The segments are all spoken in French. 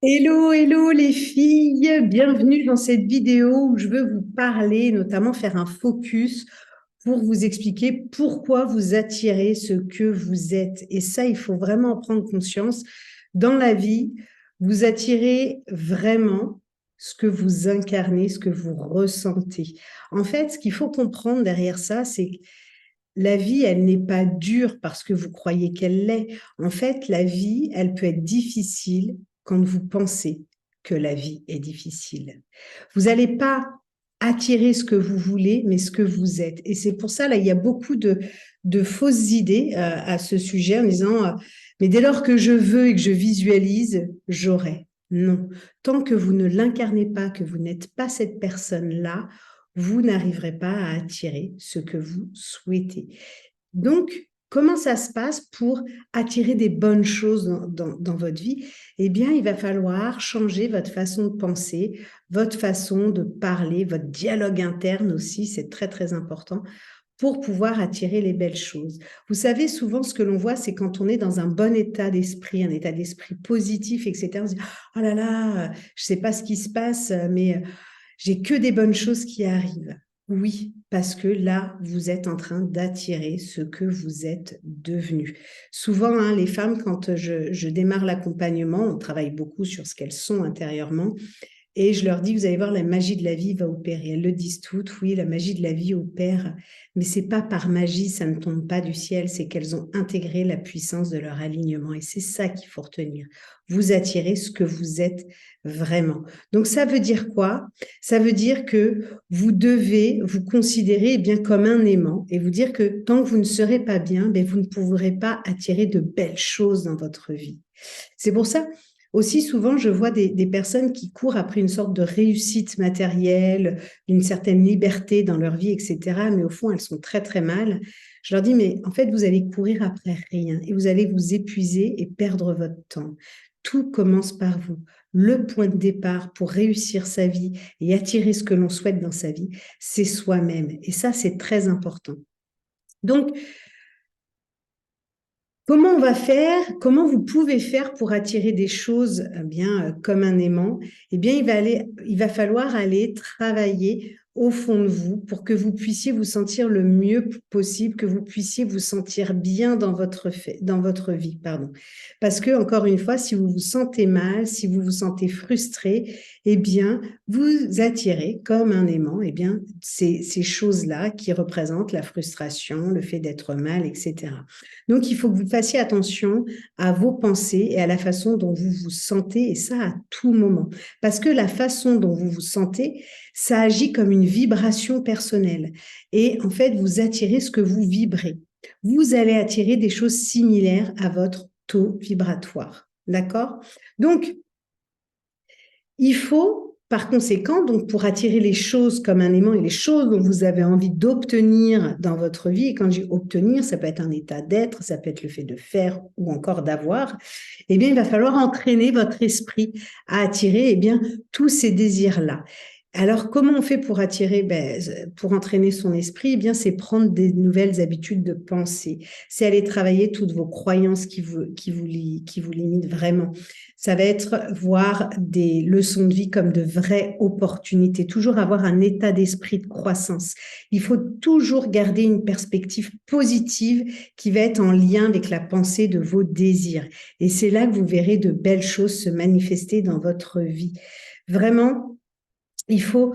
Hello, hello les filles, bienvenue dans cette vidéo où je veux vous parler, notamment faire un focus pour vous expliquer pourquoi vous attirez ce que vous êtes. Et ça, il faut vraiment en prendre conscience. Dans la vie, vous attirez vraiment ce que vous incarnez, ce que vous ressentez. En fait, ce qu'il faut comprendre derrière ça, c'est que la vie, elle n'est pas dure parce que vous croyez qu'elle l'est. En fait, la vie, elle peut être difficile quand vous pensez que la vie est difficile. Vous n'allez pas attirer ce que vous voulez, mais ce que vous êtes. Et c'est pour ça, là, il y a beaucoup de fausses idées à ce sujet en disant, mais dès lors que je veux et que je visualise, j'aurai. Non. Tant que vous ne l'incarnez pas, que vous n'êtes pas cette personne-là, vous n'arriverez pas à attirer ce que vous souhaitez. Donc, comment ça se passe pour attirer des bonnes choses dans votre vie? Eh bien, il va falloir changer votre façon de penser, votre façon de parler, votre dialogue interne aussi, c'est très, très important pour pouvoir attirer les belles choses. Vous savez, souvent, ce que l'on voit, c'est quand on est dans un bon état d'esprit, un état d'esprit positif, etc. On se dit, oh là là, je ne sais pas ce qui se passe, mais j'ai que des bonnes choses qui arrivent. Oui, parce que là, vous êtes en train d'attirer ce que vous êtes devenu. Souvent, hein, les femmes, quand je démarre l'accompagnement, on travaille beaucoup sur ce qu'elles sont intérieurement, et je leur dis, vous allez voir, la magie de la vie va opérer. Elles le disent toutes, oui, la magie de la vie opère, mais c'est pas par magie, ça ne tombe pas du ciel, c'est qu'elles ont intégré la puissance de leur alignement. Et c'est ça qu'il faut retenir. Vous attirez ce que vous êtes vraiment. Donc ça veut dire quoi? Ça veut dire que vous devez vous considérer bien comme un aimant et vous dire que tant que vous ne serez pas bien, ben, vous ne pourrez pas attirer de belles choses dans votre vie. C'est pour ça aussi, souvent, je vois des personnes qui courent après une sorte de réussite matérielle, une certaine liberté dans leur vie, etc. Mais au fond, elles sont très, très mal. Je leur dis, mais en fait, vous allez courir après rien et vous allez vous épuiser et perdre votre temps. Tout commence par vous. Le point de départ pour réussir sa vie et attirer ce que l'on souhaite dans sa vie, c'est soi-même. Et ça, c'est très important. Donc, comment on va faire? Comment vous pouvez faire pour attirer des choses comme un aimant? Eh bien, il va falloir aller travailler au fond de vous pour que vous puissiez vous sentir le mieux possible, que vous puissiez vous sentir bien dans votre vie, pardon. Parce que, encore une fois, si vous vous sentez mal, si vous vous sentez frustré, eh bien, vous attirez comme un aimant, ces choses-là qui représentent la frustration, le fait d'être mal, etc. Donc, il faut que vous fassiez attention à vos pensées et à la façon dont vous vous sentez, et ça à tout moment. Parce que la façon dont vous vous sentez, ça agit comme une vibration personnelle. Et en fait, vous attirez ce que vous vibrez. Vous allez attirer des choses similaires à votre taux vibratoire. D'accord? Donc, il faut, par conséquent, donc pour attirer les choses comme un aimant et les choses dont vous avez envie d'obtenir dans votre vie, et quand je dis obtenir, ça peut être un état d'être, ça peut être le fait de faire ou encore d'avoir, eh bien, il va falloir entraîner votre esprit à attirer, tous ces désirs-là. Alors, comment on fait pour attirer, pour entraîner son esprit? C'est prendre des nouvelles habitudes de pensée. C'est aller travailler toutes vos croyances qui vous limitent vraiment. Ça va être voir des leçons de vie comme de vraies opportunités, toujours avoir un état d'esprit de croissance. Il faut toujours garder une perspective positive qui va être en lien avec la pensée de vos désirs. Et c'est là que vous verrez de belles choses se manifester dans votre vie. Vraiment, il faut,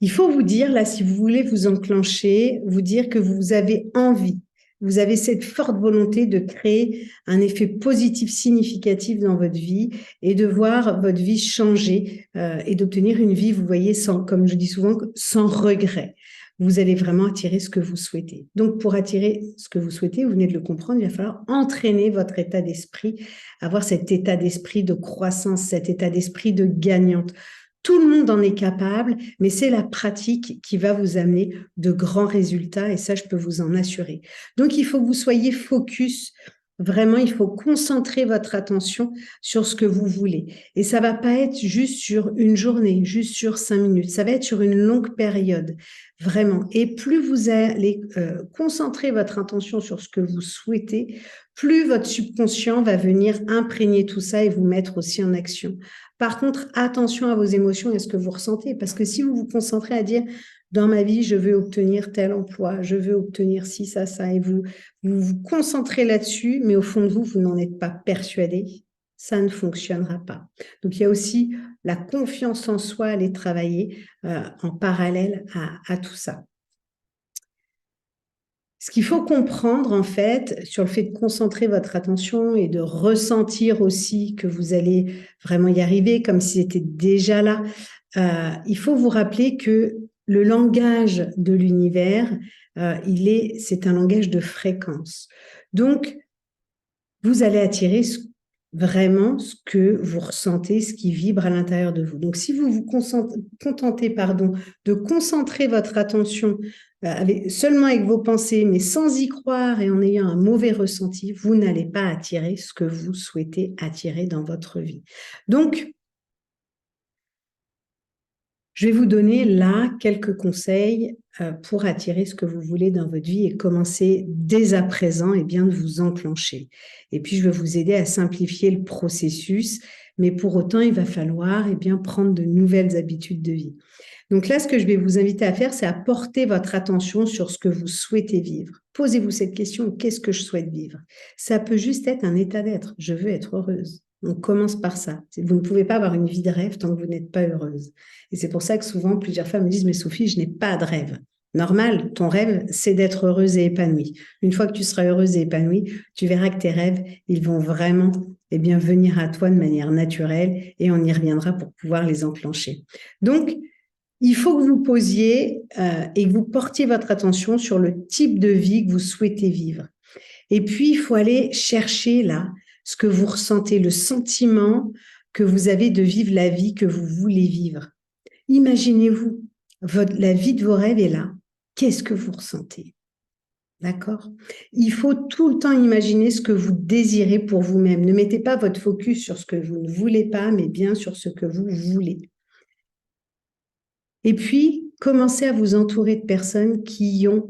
il faut vous dire, là, si vous voulez vous enclencher, vous dire que vous avez envie, vous avez cette forte volonté de créer un effet positif significatif dans votre vie et de voir votre vie changer et d'obtenir une vie, vous voyez, sans, comme je dis souvent, sans regret. Vous allez vraiment attirer ce que vous souhaitez. Donc, pour attirer ce que vous souhaitez, vous venez de le comprendre, il va falloir entraîner votre état d'esprit, avoir cet état d'esprit de croissance, cet état d'esprit de gagnante. Tout le monde en est capable, mais c'est la pratique qui va vous amener de grands résultats et ça, je peux vous en assurer. Donc, il faut que vous soyez focus Vraiment, il faut concentrer votre attention sur ce que vous voulez. Et ça va pas être juste sur une journée, juste sur 5 minutes. Ça va être sur une longue période, vraiment. Et plus vous allez concentrer votre attention sur ce que vous souhaitez, plus votre subconscient va venir imprégner tout ça et vous mettre aussi en action. Par contre, attention à vos émotions et à ce que vous ressentez, parce que si vous vous concentrez à dire dans ma vie, je veux obtenir tel emploi, je veux obtenir ci, ça, et vous concentrez là-dessus, mais au fond de vous, vous n'en êtes pas persuadé, ça ne fonctionnera pas. Donc, il y a aussi la confiance en soi à aller travailler en parallèle à tout ça. Ce qu'il faut comprendre, en fait, sur le fait de concentrer votre attention et de ressentir aussi que vous allez vraiment y arriver, comme si c'était déjà là, il faut vous rappeler que le langage de l'univers, c'est un langage de fréquence. Donc, vous allez attirer vraiment ce que vous ressentez, ce qui vibre à l'intérieur de vous. Donc, si vous vous contentez de concentrer votre attention seulement avec vos pensées, mais sans y croire et en ayant un mauvais ressenti, vous n'allez pas attirer ce que vous souhaitez attirer dans votre vie. Donc, je vais vous donner là quelques conseils pour attirer ce que vous voulez dans votre vie et commencer dès à présent et bien de vous enclencher. Et puis, je vais vous aider à simplifier le processus, mais pour autant, il va falloir bien prendre de nouvelles habitudes de vie. Donc là, ce que je vais vous inviter à faire, c'est à porter votre attention sur ce que vous souhaitez vivre. Posez-vous cette question, qu'est-ce que je souhaite vivre? Ça peut juste être un état d'être. Je veux être heureuse. On commence par ça. Vous ne pouvez pas avoir une vie de rêve tant que vous n'êtes pas heureuse. Et c'est pour ça que souvent, plusieurs femmes me disent, mais Sophie, je n'ai pas de rêve. Normal, ton rêve, c'est d'être heureuse et épanouie. Une fois que tu seras heureuse et épanouie, tu verras que tes rêves, ils vont vraiment venir à toi de manière naturelle et on y reviendra pour pouvoir les enclencher. Donc, il faut que vous posiez et que vous portiez votre attention sur le type de vie que vous souhaitez vivre. Et puis, il faut aller chercher là ce que vous ressentez, le sentiment que vous avez de vivre la vie que vous voulez vivre. Imaginez-vous, la vie de vos rêves est là. Qu'est-ce que vous ressentez? D'accord? Il faut tout le temps imaginer ce que vous désirez pour vous-même. Ne mettez pas votre focus sur ce que vous ne voulez pas, mais bien sur ce que vous voulez. Et puis, commencez à vous entourer de personnes qui ont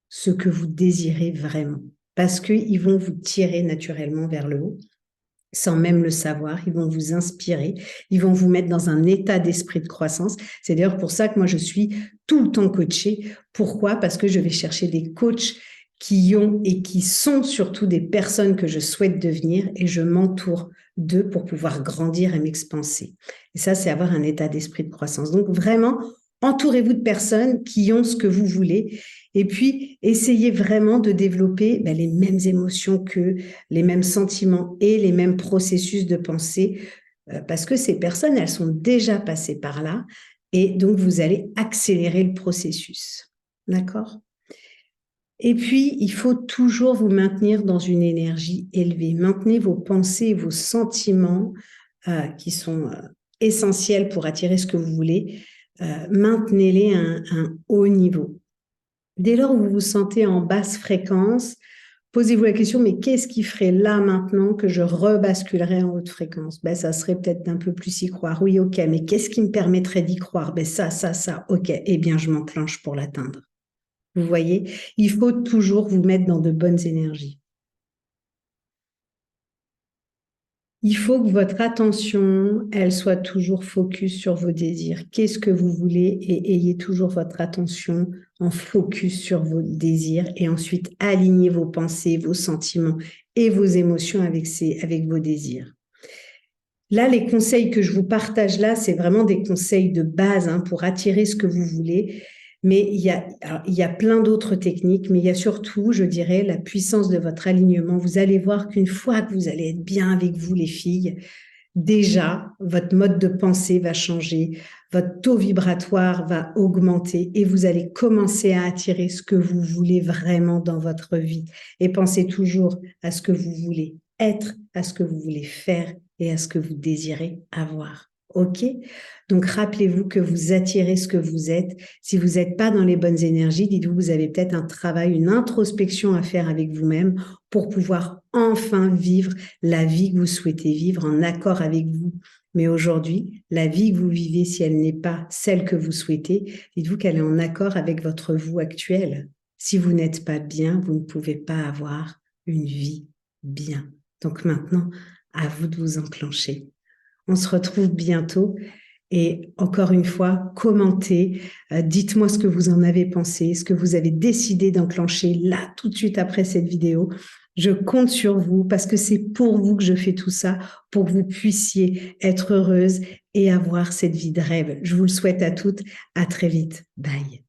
ce que vous désirez vraiment, parce qu'ils vont vous tirer naturellement vers le haut, sans même le savoir. Ils vont vous inspirer, ils vont vous mettre dans un état d'esprit de croissance. C'est d'ailleurs pour ça que moi, je suis tout le temps coachée. Pourquoi? Parce que je vais chercher des coachs qui ont et qui sont surtout des personnes que je souhaite devenir et je m'entoure d'eux pour pouvoir grandir et m'expanser. Et ça, c'est avoir un état d'esprit de croissance. Donc vraiment, entourez-vous de personnes qui ont ce que vous voulez et puis essayez vraiment de développer les mêmes émotions qu'eux, les mêmes sentiments et les mêmes processus de pensée parce que ces personnes, elles sont déjà passées par là et donc vous allez accélérer le processus. D'accord ? Et puis, il faut toujours vous maintenir dans une énergie élevée. Maintenez vos pensées, vos sentiments qui sont essentiels pour attirer ce que vous voulez. Maintenez-les à un haut niveau. Dès lors où vous vous sentez en basse fréquence, posez-vous la question, mais qu'est-ce qui ferait là maintenant que je rebasculerais en haute fréquence? Ça serait peut-être d'un peu plus y croire. Oui, ok, mais qu'est-ce qui me permettrait d'y croire? Ça, ok, eh bien je m'enclenche pour l'atteindre. Vous voyez, il faut toujours vous mettre dans de bonnes énergies. Il faut que votre attention, elle soit toujours focus sur vos désirs. Qu'est-ce que vous voulez? Et ayez toujours votre attention en focus sur vos désirs et ensuite alignez vos pensées, vos sentiments et vos émotions avec vos désirs. Là, les conseils que je vous partage là, c'est vraiment des conseils de base pour attirer ce que vous voulez. Mais il y a plein d'autres techniques, mais il y a surtout, je dirais, la puissance de votre alignement. Vous allez voir qu'une fois que vous allez être bien avec vous, les filles, déjà, votre mode de pensée va changer, votre taux vibratoire va augmenter et vous allez commencer à attirer ce que vous voulez vraiment dans votre vie. Et pensez toujours à ce que vous voulez être, à ce que vous voulez faire et à ce que vous désirez avoir. OK? Donc, rappelez-vous que vous attirez ce que vous êtes. Si vous n'êtes pas dans les bonnes énergies, dites-vous, vous avez peut-être un travail, une introspection à faire avec vous-même pour pouvoir enfin vivre la vie que vous souhaitez vivre en accord avec vous. Mais aujourd'hui, la vie que vous vivez, si elle n'est pas celle que vous souhaitez, dites-vous qu'elle est en accord avec votre vous actuel. Si vous n'êtes pas bien, vous ne pouvez pas avoir une vie bien. Donc maintenant, à vous de vous enclencher. On se retrouve bientôt et encore une fois, commentez, dites-moi ce que vous en avez pensé, ce que vous avez décidé d'enclencher là tout de suite après cette vidéo. Je compte sur vous parce que c'est pour vous que je fais tout ça, pour que vous puissiez être heureuse et avoir cette vie de rêve. Je vous le souhaite à toutes. À très vite. Bye.